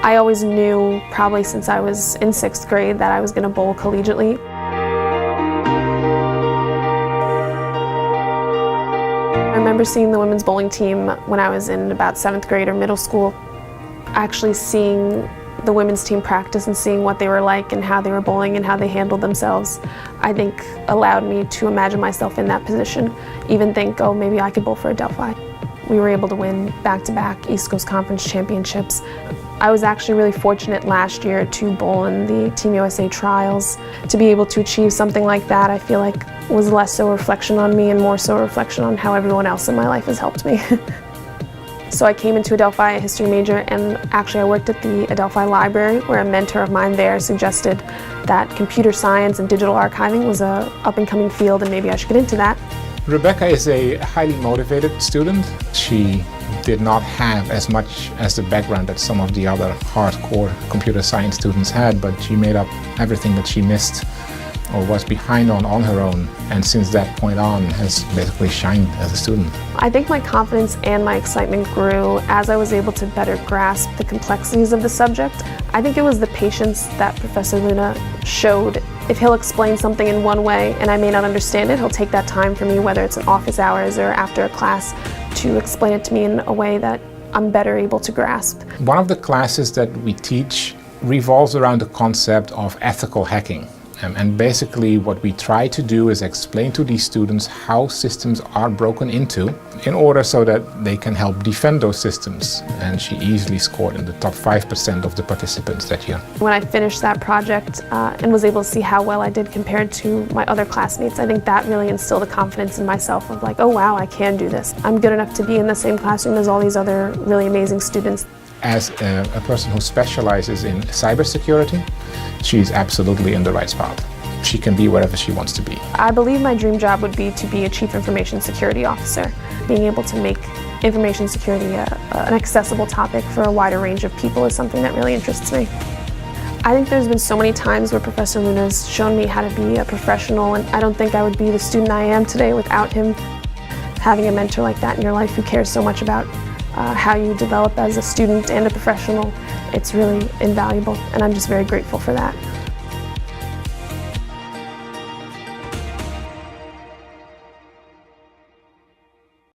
I always knew, probably since I was in 6th grade, that I was going to bowl collegiately. I remember seeing the women's bowling team when I was in about 7th grade or middle school. Actually seeing the women's team practice and seeing what they were like and how they were bowling and how they handled themselves, I think allowed me to imagine myself in that position, even think, oh, maybe I could bowl for Adelphi. We were able to win back-to-back East Coast Conference championships. I was actually really fortunate last year to bowl in the Team USA trials. To be able to achieve something like that, I feel like was less so a reflection on me and more so a reflection on how everyone else in my life has helped me. So I came into Adelphi a history major, and actually I worked at the Adelphi library where a mentor of mine there suggested that computer science and digital archiving was a up-and-coming field and maybe I should get into that. Rebecca is a highly motivated student. She did not have as much as the background that some of the other hardcore computer science students had, but she made up everything that she missed or was behind on her own, and since that point on has basically shined as a student. I think my confidence and my excitement grew as I was able to better grasp the complexities of the subject. I think it was the patience that Professor Luna showed. If he'll explain something in one way and I may not understand it, he'll take that time for me, whether it's in office hours or after a class, to explain it to me in a way that I'm better able to grasp. One of the classes that we teach revolves around the concept of ethical hacking. And basically what we try to do is explain to these students how systems are broken into in order so that they can help defend those systems. And she easily scored in the top 5% of the participants that year. When I finished that project and was able to see how well I did compared to my other classmates, I think that really instilled a confidence in myself of like, oh wow, I can do this. I'm good enough to be in the same classroom as all these other really amazing students. As a person who specializes in cybersecurity, she's absolutely in the right spot. She can be wherever she wants to be. I believe my dream job would be to be a Chief Information Security Officer. Being able to make information security an accessible topic for a wider range of people is something that really interests me. I think there's been so many times where Professor Luna's shown me how to be a professional, and I don't think I would be the student I am today without him. Having a mentor like that in your life who cares so much about how you develop as a student and a professional, it's really invaluable, and I'm just very grateful for that.